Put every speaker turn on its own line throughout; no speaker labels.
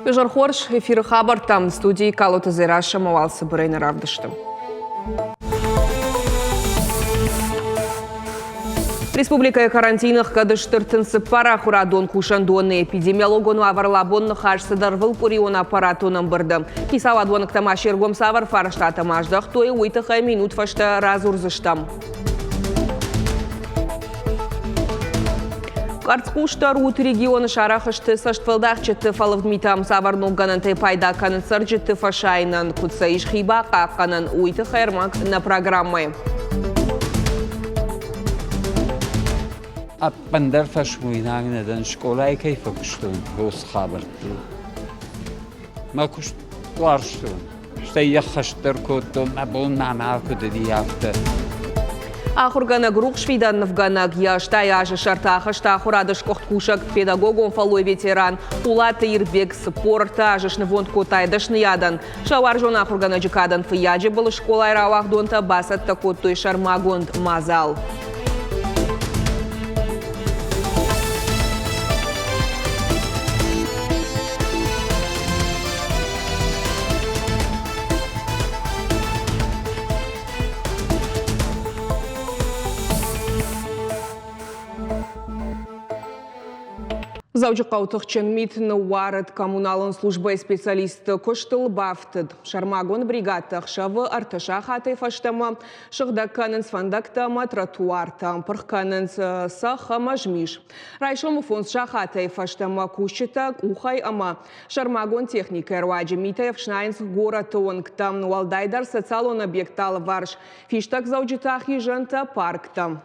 Бежархорш эфиры хабар там студии Калута Зираша Мавалса Брейна Равдыштым. Республика карантинах кадыштыртынсы пара хурадон кушандоны эпидемиологону аварлабонны хашсыдар вылпурион аппаратуным бырды. Кисавадвонық тамашергом савар фарыштаты маждық тойы уйтықы минут фашты разурзыштам. Карцкуштар ут регионы шарахышты саштвалдах четты фалывдмитам саварнув гананты пайда канын сырджетты фашайнан кутса ишхиба қаққанын уйты хайрмак на программы.
Аппандар фашмуйнаг нeden школай кайфа куштун бос хабар. Ма кушт варштун. Штай яхаштар котто мабон намал кудди яфты.
Ахургана грух швиданов ганаг я штаяжа шартаха штахурадыш кохткушак педагогом фалой ветеран улаты ирбег спорта ажышны вонт котайдышны ядан шаваржон ахургана джикадан фияджи был школа иравах донта басат такой шармагонд мазал. Завжди қаутықчен митіні уарыд коммуналын службай специалисты көштіл бафтыд. Шармагон бригадтық шавы артыша хатай фаштама, шықда канын сфандактама тротуарта, пырққанын сақама жмиш. Райшылмы фонс шахатай фаштама кушчетак ухай ама. Шармагон техника эрваджи митаев шнайнс город оңктам, уалдайдар социалон объектал варш. Фиштак завждитах ежанта парктам.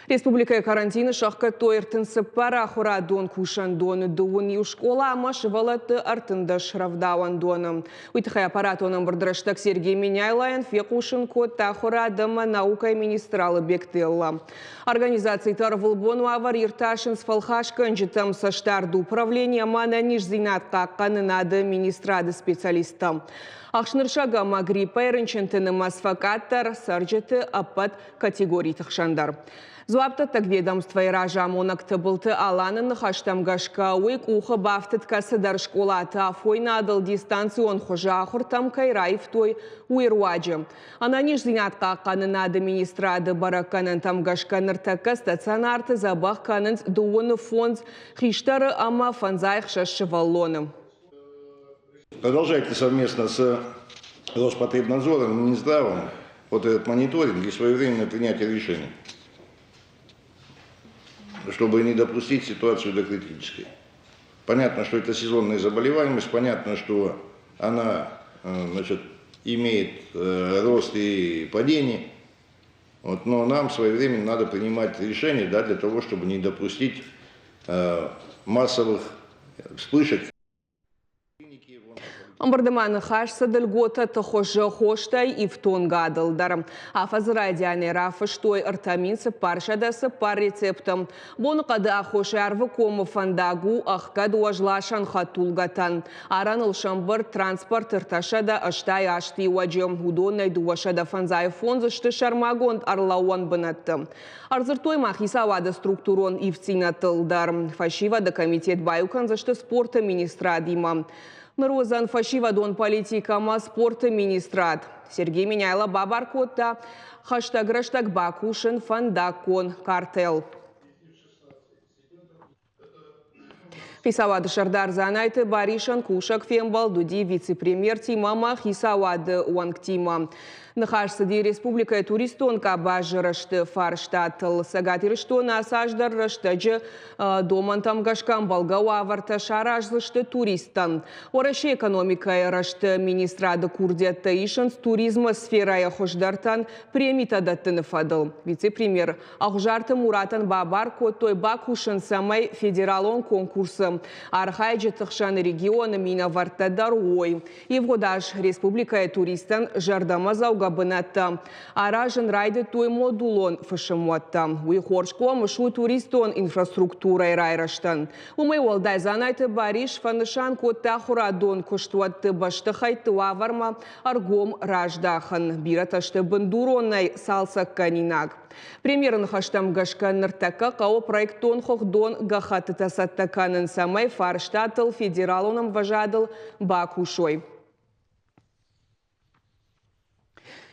Республика карантины шахка тойртынсы пара хурадон кушандоны дуын школа амашывалаты артында шравдауан доным. Уйтыхай аппаратоным бұрдырыштак Сергей Меняйлайын фекушын котта хурадыма наука министралы бектелла. Организации тарвылбону авар ирташын сфалхашкан житам саштарды управления мана нижзинатқа қанынады министрады специалистам. Ақшныршага магрипа еріншентіні масфакаттар саржеті аппат категорий тықшандар. Зуапта так ведомство и ражамонак табылты аланын хаштамгашка уйк ухы бафтыт касыдар школаты афойна адыл дистанцион хожахур там кайраев той уйруаджи. Ананиш зинатқа қанынады министрады бараканын тамгашка ныртака стационарты забах канын дуыны фонд хиштары ама фанзайх шашшываллоным.
Продолжайте совместно с Роспотребнадзором, Минздравом вот этот мониторинг и своевременное принятие решений, чтобы не допустить ситуацию до критической. Понятно, что это сезонная заболеваемость, понятно, что она имеет рост и падение, но нам своевременно надо принимать решения для того, чтобы не допустить массовых вспышек.
Амбардаманы хашса дылгота тахожа хоштай ифтон гадылдар. Афазрадиане рафыштой артаминсы паршадасы пар рецептом. Бонуқады ахошай арвы кому фандагу ахкад уажлашан хатулгатан. Араныл шамбар транспорт арташада аштай ашти уаджем удонай дуашада фанзай фонзышты шармагонд арлауан бынатты. Арзыртой махисавада структурон ифцинатылдар. Фашивада комитет баюкан зашты спорта министрадима. Нарозан фашивадон политикама спорта министрат. Сергей Меняйла бабаркотта хаштаг бакушин фандакон картел. Хисавады Шардар Занайты Баришан Кушак Фембал Дуди вице-премьер Тимама Хисавады Уангтима. Нахашсади республика туристонка бажырышты фарштатыл сагатирыштона саждар рыштыжы домантам гашкан балгау аварта шаражлышты туристан. Ораши экономика рышты министрады курдетты ишын туризма сферая хождартан премитадаттыны фадыл. Вице-премьер Ахжарты Муратан Бабар Коттой Бакушын самай федералон конкурсы. Архайджи тықшан регионы мина вартадар ой. Евгодаш республика туристан жардама зауга габынатта. Аражын райды той модулон фышымуатта. Уйхоршко мышу туристон инфраструктура райраштан. Умай олдай занайты бариш фанышан котта хурадон куштуатты баштыхайты ваварма аргом раждахан. Бираташты бандуронной салса канинаг. Премьерын хаштам гашка ныртака кау проектон хохдон гахаты тасаттаканын самай фарштатыл федералуном важадыл Бакушой.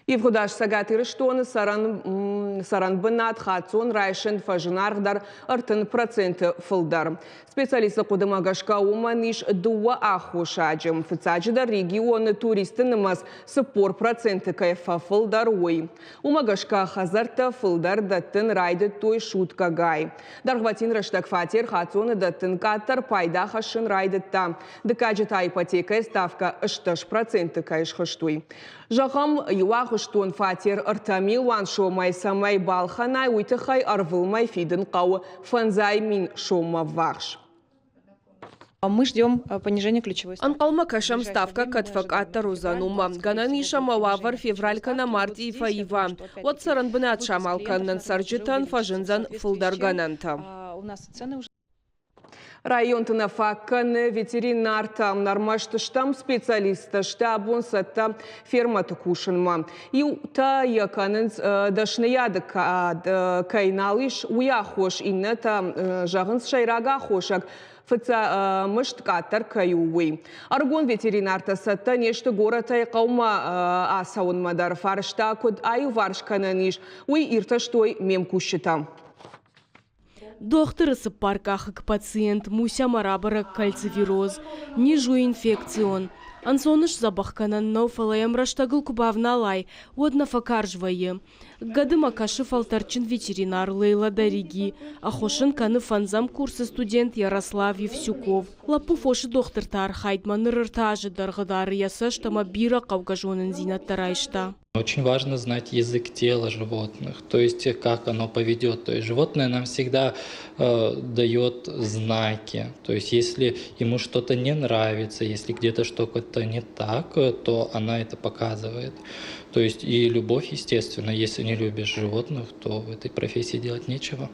Евгудаш сагатыры штоны саран бынат хатсон райшын фажынаргдар артын проценты фылдар. Специалисты кудыма гашка уманиш дуа ахушаджым. Фицаджида регионы туристынымаз сыпор проценты кайфа фылдар ой. Ума гашка хазарта фылдар даттын райды той шутка гай. Даргватин раштак фатир хатсоны даттын каттар пайда хашын райдытта. Дыкаджита ипотека ставка 60% кайш хаштуй. Жағам юахыштон фатир артами уан шомай самай балханай уйтыхай арвылмай фидын қауы фанзай мин шома варш.
Мы ждем понижения ключевой ставки.
Анкалма кашам ставка катфакатта розанума. Ганани шамававар февралька на марте и фаива. Вот саран бынат шамалканнан сарджитан фажинзан фулдаргананта.
У нас цены уже...
Район факкан ветеринар там нормашты штам специалиста штабун сатта ферма тукушинма. И та яканынц дашнияды кайналыш уяхош иннета жағынс шайрага хошак. Фыца мышт каттар каюуи. Аргон ветеринарта сатта нешты горатай қаума асауын мадар фаршта куд аю варшкананиш уи ирташтой мемкушитам.
Доктор парках пациент муся марабара кальцивироз, нижу инфекцион. Ансоныш забахканан науфалаем раштагыл кубавналай, одна факаржвае. Гадыма каши фалтарчин ветеринар Лейла Дариги, ахошин каны фанзам курсы студент Ярослав Евсюков. Лапу фоши доктор Тар Хайдман рыртажи даргадары ясаштама бира кавгажонын зинаттарайшта.
Очень важно знать язык тела животных, то есть как оно поведет. То есть животное нам всегда дает знаки. То есть если ему что-то не нравится, если где-то что-то не так, то она это показывает. То есть и любовь, естественно, если не любишь животных, то в этой профессии делать нечего.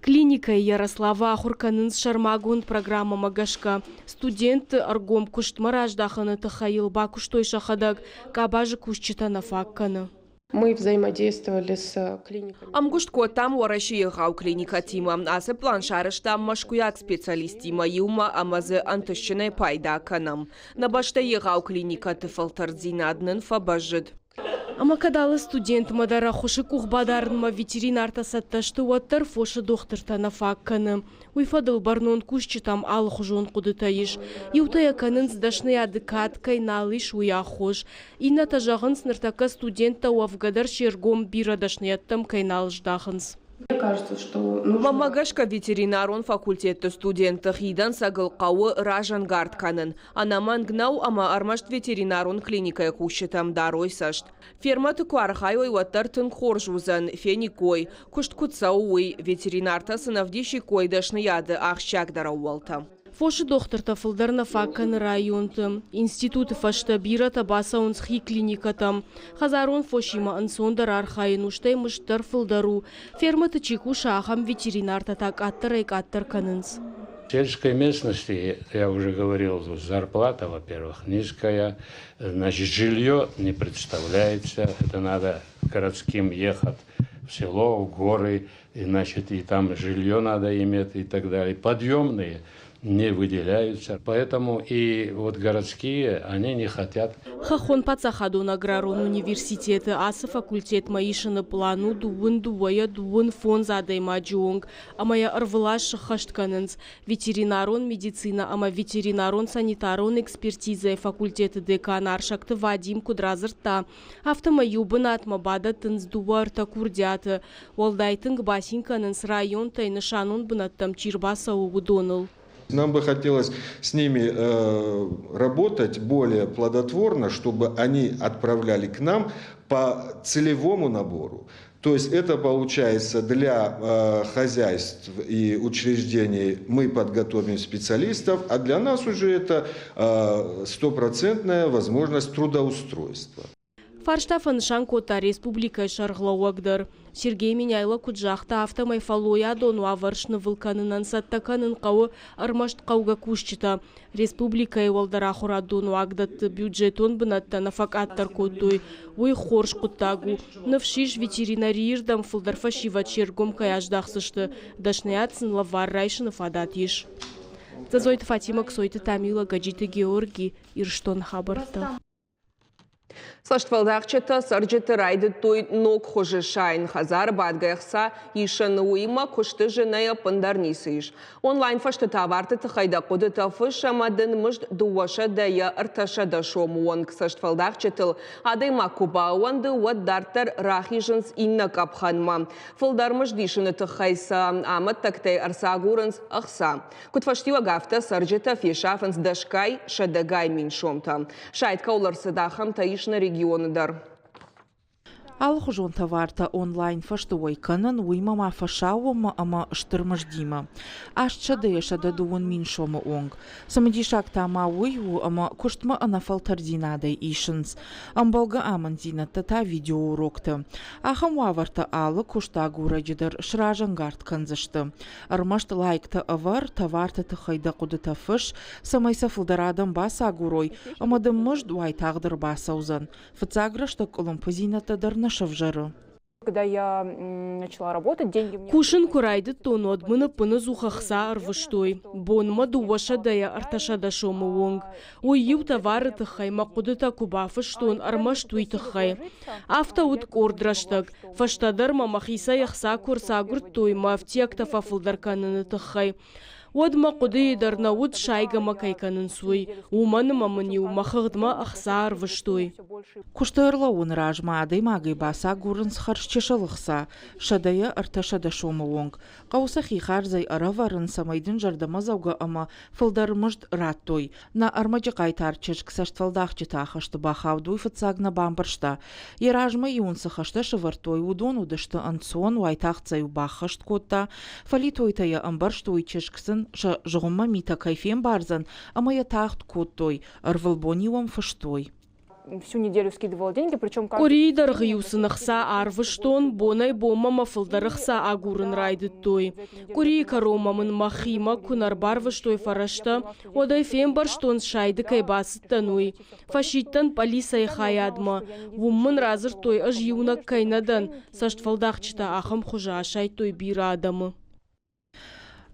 Клиника Ярослава Ахурканын шармагун программа Магашка. Студент аргом куштмараждаханы тахаил бакуштой шахадак кабажи кушчитана факканы.
Мы взаимодействовали с клиниками.
Амгуштко там уараши егау клиника тима. Асе план шарыштам машкуяк специалистима юма амазы антышчыной пайда канам. Набашта егау клиника тыфалтардзина аднын фабажыд.
Амакадалы студент мадара хоши кухбадарынма ветеринарта сатташты уаттар фоши дохтыртана факканы. Уйфадыл барнон кушчитам ал хужон кудытайыш. Иутая канын сдашны адыкат кайналыш уяхош. Инна тажағын сныртака студента уавгадар шергом бирадашнияттам кайналыждахынс.
Мне кажется, что
Мамагашка ветеринарон факультетті студенті хидан сагыл қауы ражан гардканын. Анаман гнау ама армашт ветеринарон клиникая кушетам дарой сашт. Ферматы куархай уаттар тын хоржузан, феникой, кушт куцауй, ветеринарта сынавдиши койдашны яды ахщак дарауалта.
Фоши доктор фылдарна факканы районты. Институты фашта бира табаса унсхи клиникатам. Хазарон фошима ансондар архайын уштай мыштар фылдару. Ферматы чеку шахам ветеринарта так аттар аттар канынс.
В сельской местности, я уже говорил, зарплата, во-первых, низкая. Значит, жилье не представляется. Это надо городским ехать в село, в горы. И, значит, и там жилье надо иметь и так далее. Подъемные не выделяются. Поэтому и вот городские, они не хотят.
Хахон пацахадон аграрон университеты асы факультет маишыны плану дуын дуая дуын фон задайма джонг. Амая арвылаш хаштканынс. Ветеринарон медицина, ама ветеринарон санитарон экспертиза факультеты декан аршакты Вадим Кудразырта. Автомаюбын атмабада тынс дуарта курдяты. Олдайтынг басинканынс район тайнышанон бынаттам чирбаса угудоныл.
Нам бы хотелось с ними работать более плодотворно, чтобы они отправляли к нам по целевому набору. То есть это получается для хозяйств и учреждений мы подготовим специалистов, а для нас уже это стопроцентная возможность трудоустройства.
Фарштафан Шанкота республика Шарглауагдыр. Сергей Миняйло Куджахта автомайфалоя дону аваршны вулканынан саттаканын қауы армашт қауға кушчита. Республика евалдара хура дону агдатты бюджетон бынатта нафакаттар кодуй. Уй хорш куттагу. Навшиш ветеринарирдам фылдар фашива чергом каяждахсышты. Дашнаяцын лавар райшыны фадатиш. Зазойты Фатима Ксойты Тамила Гаджиты Георгий Ирштон Хабарта.
Саштвалдахчета сарджеты райды той ног хожи шайн хазар бадгаяхса ишан уима кушты женая пандарнисыш. Онлайн фашты таварты тахайда коды тафыш амадын мышд дуаша дая арташа да шомуанг. Саштвалдахчетыл адайма кубауанды уад дартар рахижынс инна капханма. Фылдар мышдишыны тахайса амат тактай арсагуранс ахса. Кутфаштива гафта сарджета фешафанс дашкай шадагай миншомта. Шайт кауларсы дахам таишна регионыдар.
Алхужон таварта онлайн фаштуой канан уймама фашаума ама штырмаждима. Ашча дэша дадуун миншома онг. Самадишак тама уйу ама куштма анафалтардинадай ишынс. Амбалга амандина тата видеоурокты. Ахам ваварта алы куштагу раджидар шражангард канзашты. Армашт лайкта авар таварта тахайда кудыта фыш самайса фылдарадам баса агурой амадым мыжд уай тагдыр баса узан. Фацаграшта колумпазината дарна шавжару.
Когда я начала работать, деньги мне...
Кушин курайды тону адмына пыны зухахса арвыштой. Бонма дуаша дая арташада шома вонг. Ой ю товары тахай макудыта кубафыштон армаштуй тахай. Автаут кордраштаг. Фаштадар мамахиса яхса курсагур тойма автиакта фафылдарканыны тахай. Одма куды дарнауд шайга макайканын суй. Уманы мамыни умахагдма ахса арвыштой.
Куштырла он ражма адай магай баса гурынс харшчешалықса. Шадая арташада шома вонг. Қаусахи харзай араварын самайдын жардамазауга ама фылдармышд раттой. На армаджи қайтарчыш ксаштвалдахчы тахашты бахавдуй фыцагна бамбаршта. Еражма иунсы хашта шывартой удон удышты анцон уайтахцай бахашт котта. Фалитойтая амбарштой чешксын ша жғымма мита кайфен барзан, ама я тахт коттой, арвалбониуам фаштой.
Всю неделю скидывала деньги, причем...
Коридор гиусынахса арвыштон бонай бома мафылдарахса агурын райды той. Кори каромамын махима кунар барвыштой фарашта, одай фен барштон шайды кайбасыттануй. Фашиттан полисай хаядма. Вуммын разыр той аж юнак кайнадан, саштфалдахчыта ахам хужа ашай той бира адамы.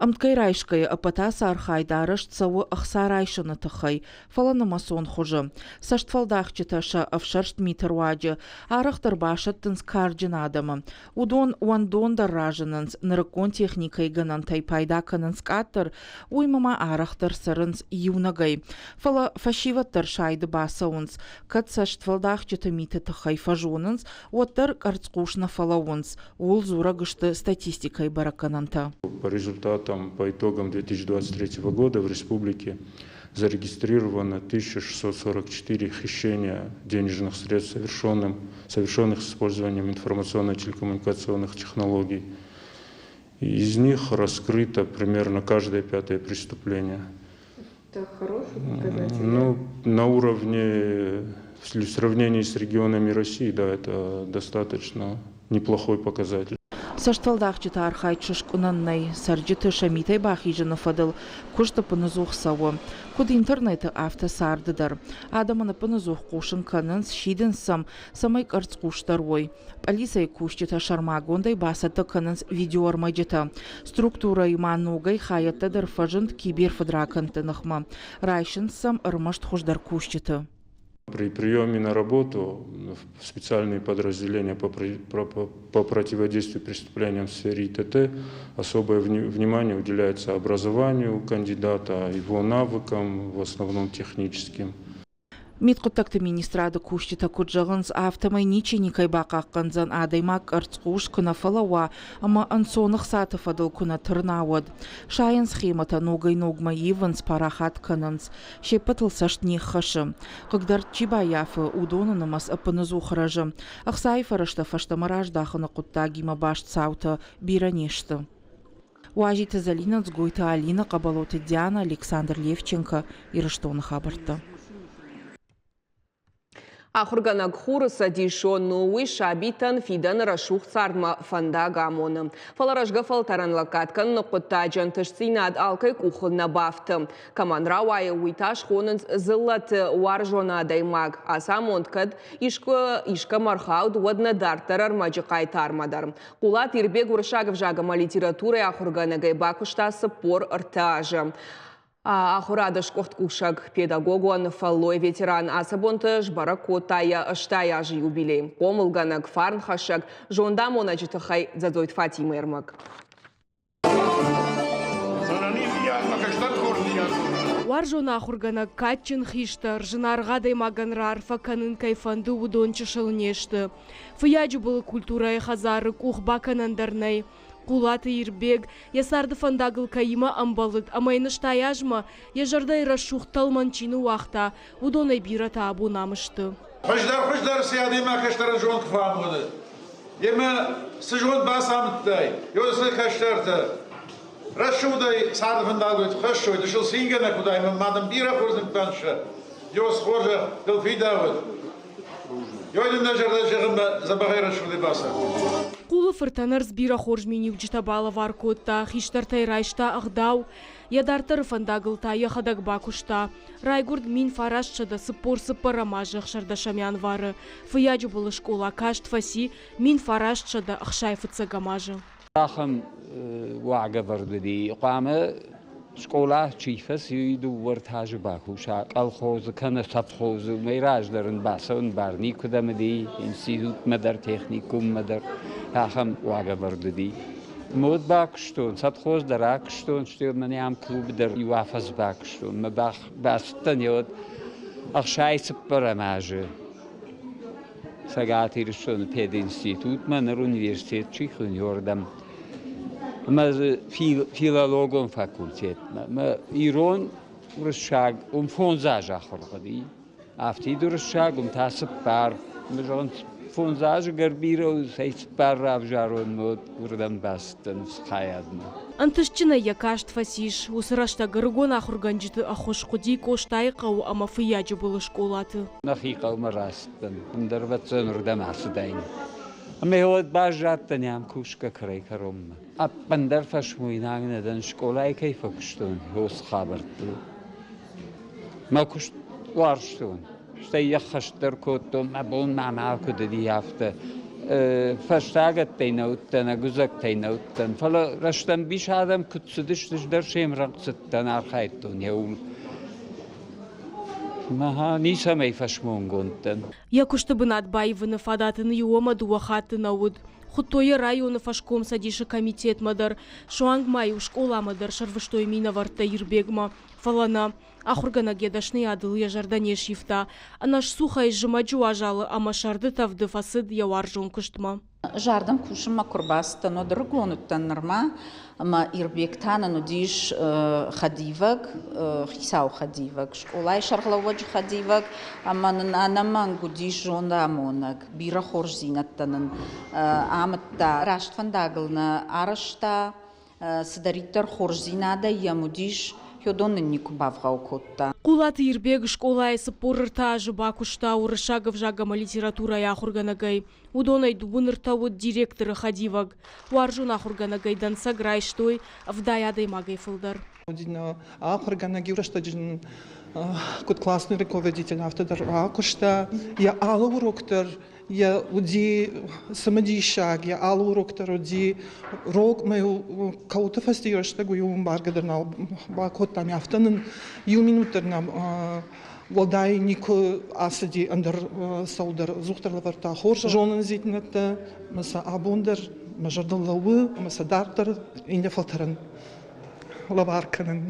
Амткай райшкай апатаса архай дарыш цавы ахса райшыны тахай, фаланы масон хужы. Саштфалдахчыта ша авшаршт митарваджы, арахтар башаттынс карджын адамы. Удон уандон дарражынынс, нырыкон техникай ганантай пайдаканынс каттыр, уймама арахтар сарынс юнагай. Фала фашиваттар шайды басауынс, кат саштфалдахчыта мита тахай фажонынс, оттар карцкушна фалауынс, ол зура гышты статистикай баракананта.
По результатам, по итогам 2023 года в республике зарегистрировано 1644 хищения денежных средств, совершенных с использованием информационно-телекоммуникационных технологий. Из них раскрыто примерно каждое пятое преступление.
Это хороший показатель?
Ну, на уровне, в сравнении с регионами России, да, это достаточно неплохой показатель.
Саштвалдахчыта архайчыш кунаннай, сарджыты шамитай бахижыны фадыл, кушты пынызух савы. Куд интернеты авто сардыдар. Адаманы пынызух кушын канынс шидын самай карц куштар ой. Полисай кушчыта шармагондай басаты канынс видео армаджыта. Структура иманугай хаяттадыр фажынт киберфадракантынықма. Райшын сам армашт хуждар кушчыты.
При приеме на работу в специальные подразделения по противодействию преступлениям в сфере ИТТ особое внимание уделяется образованию кандидата, его навыкам, в основном техническим.
Миткутакты министрады кушчыта куджағынс автомай ниченикай бақаққанзан адаймак арцқуш күна фалауа, ама ансонық саты фадыл күна тұрнауад. Шайын схемата ногай ногма еванс парахат кананс, шепатыл саштни хашы. Қыгдар чибаяфы удонынымас апынызу хыражы. Ақсай фарашта фаштамараждахыны құттагима башт саута биранешті. Уажиты Залина Цгойта Алина Қабалоты Диана Александр Левченко Ирыштоны хабарты.
Ахурганаг хурса дишо новый шабитан фидан рашух цардма фанда гамоны. Фаларажга фалтаран лакаткан нокотта жантышцинад алкай кухылна бафты. Каманра вайы уйташ хонынс зыллат варжона даймаг. Аса монткад ишка мархауд водна дартарар маджикай тармадар. Кулат ирбег уршагов жагама литература ахурганагай бакушта спор ртажа. Ахурадыш кухшаг педагогуан фаллой ветеран асабонтыш баракотая ыштая юбилей. Комылганак фарнхашак жондам она житахай задойт Фатима Ермак.
Варжона ахургана катчин хишта, ржинаргадай маганрар, факанын кайфанду удончы шылнешті. Фыяджу было культура хазары кух баканандарнай. Кулаты ирбег, ясарды фандагыл кайыма амбалыт, амайнышта яжма, ежардай расшух талманчину вахта, удонай бирата абу намышты.
Хождар сиадыма каштарын жон кфамуды. Ема сыжон басамыттай, йосы каштарты. Расшудай сарды фандагыл хошой, дышыл сингена кудай, мадам бира хозным панша. Йос хожа кылфидавыд. Йойдым на жарда жығым забағай расшудай баса.
Кулы фыртанар сбира хоржмени уджитабала варкотта, хиштартай райшта ағдау, ядартар фандагылта яхадаг бакушта. Райгурд мин фарашчада сыппор-сыппор амажық шардашамян вары. Фыяджу было школа кашт фаси, мин фарашчада ахшай фыцагамажы.
Ахам вага вардыди, қамы школа чифас юйду вартажы бакуша. Колхозы, кана совхозы, мейражларын басын барни кудамыди, институт мадар, техникум мадар. Ахам вага вардыди. Мод бакштон, совхоз даракштон, что мы ням клуб дар юафас бакштон. Мы бастан йод ахшайсы парамажы. Сагати решен пединститут, манар университет чихын йордам. Мы филологом факультет. Мы ирон уршаг фонзаж ахоргади. Афти дуршаг тасып пар. Мы жон фонзаж гарбиро сейс пар авжарон мод урдам бастан схаядна.
Антышчина якашт фасиш, усырашта гаргон ахурганжиты ахош худи коштайқау ама фыяджу было школаты.
Нахиқау марастан, ндарвацен урдам асдайн. Меот бажаттан ям кушка край каромма. Аппандар фашмуйнагнедан школай кайфакштун, хос хабарту. Ма кушт варштун. Штай яхаштар коттом, абон мамалку дади яфта. Фаштагат тайнауттан, агузак тайнауттан. Фала раштан биш адам кутсудыштыш дар шемрaqцыттан архайттун яул. Маха ниса мей фашмунгунтан.
Якушты бынат байвыны фадатын юома дуахаты науд. Хутое районы фашком садиши комитет мадар. Шуанг май у школа мадар шарвыштой мина варта ирбегма. Фалана. Ахургана гедашны адыл яжарданеш шифта. Анаш сухай жымаджу ажалы, ама шарды тавды фасыд яваржон кыштма.
Жардам кушыма курбаста, но дыргонуттан нырма, ама ирбектана нудиш хадиваг, хисау хадиваг. Школай шарглаваджу хадиваг, ама анаман гудиш жонда амонаг, бира хоржинаттанын. Аматта раштвандагылна арашта, садариттар хоржинада ямудиш, Хёдонны никубавгау котта.
Кулаты ирбег школа сыппорырта жыбакушта урышагов жагама литература яхурганагай. Удонай дубыныртауд директоры хадиваг. Уаржун ахурганагайдан саграйштой вдаядай магай фылдар.
Ахурганаги урыштаджин кот классный руководитель автодар акушта. Я ала уроктор. Я уди самодишаг, я алу уроктор уди рок мою каута фастиёш тагу юм баргадарнал бакоттам яфтанын юминутернам водай нико асади андер саудар зухтарлаварта хорж жонын зитнатта маса абундер мажардаллавы маса дартар инде фалтаран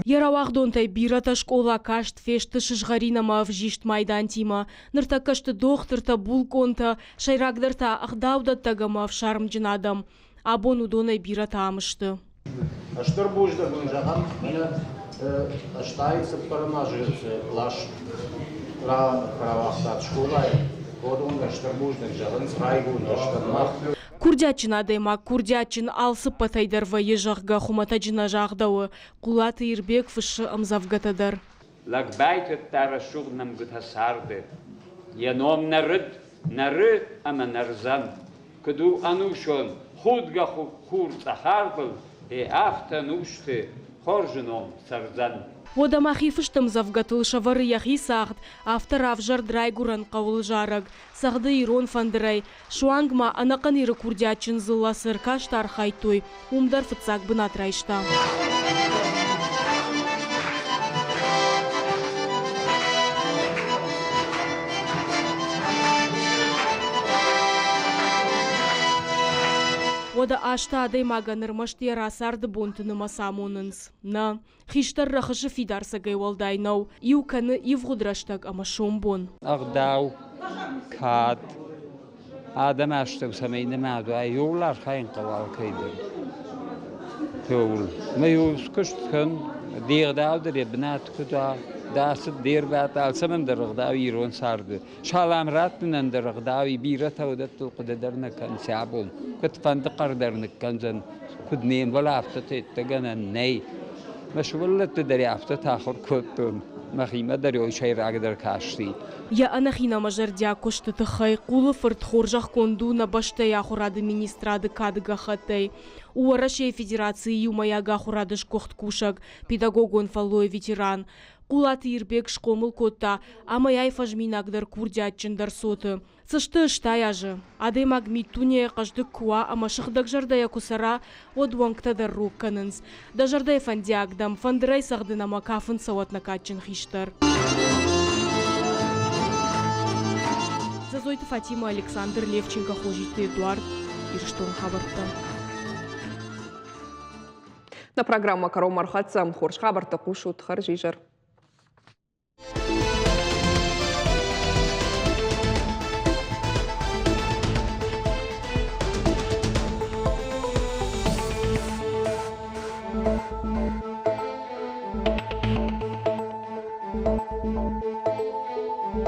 Яравахдонтай бирата школа кашт фешты шишгарина ма вжишт майдан тима. Нырта кашты дохтырта булконта, шайрагдырта ахдавдаттага ма в шарм джинадам. Абон удонай бирата амышты.
Аштыр бужда гунжагам, мина аштайцы парамажирцы лаш правахтат школай. Водон аштыр бужда гжаган срайгун аштырмах.
Курдячин адайма, курдячин алсы патайдар ва ежағға хуматаджина жағдауы. Кулаты ирбек фышы амзавгатадар.
Лакбайтет тара шугнам гутасарды. ينوم نرد أما نرزن كدو أنوشون خودگا خورد تحربل أفتنوشت خورجنوم سرزن
Одама хифыштым завгатыл шавары яхи сағд, автор авжар драй гуран қауыл жарыг, сағды ирон фандырай, шуангма анақын иры курдячын зылла сыркаш тархай той, умдар фыцак бынатрайшта. Ода ашта адай маганырмашт ярасарды бонтыныма самонынс. На, хиштар рахышы фидарса гайвалдайнау, иуканы ивгудраштаг ама шомбон.
أغداو كاد آدم أشتو سمين مادو أيولار خاين قوال كيدر تقول ما يوسكشت كن دير داو در بنات كدا داست دير بات ألسمن در غداو يرون سارد شالام راتنن در غداو بيرتا ودت القدر نكن سعبون كت فندقر در نكن زن كد نين ولا أفتت تجنا ني مش ولت دري أفتت آخر كتون مخيمة در يوشي راق در كاشتي
Я анахина мажардя кошты тахай, кулы фырт хоржах конду на баште яхурады министрады кадыга хатей. Уарашей федерации юмая гахурады шкохт кушак, педагогон фалой ветеран. Кулаты ирбек шкомыл котта, амаяй фажминагдар курдячындар соты. Цышты штаяжы. Адей магмитуне кажды куа, ама шыхдак жардая кусара, одвангтадар рукканынс. Да жардай фандиагдам, фандырай сағдына макафын сауат накачын хиштар. Зазойты Фатима Александр Левченко Хожиты Эдуард Ирштон Хабарта.
На программа «Каром Мархатсам» Хорш Хабарта Кушут Харжижар.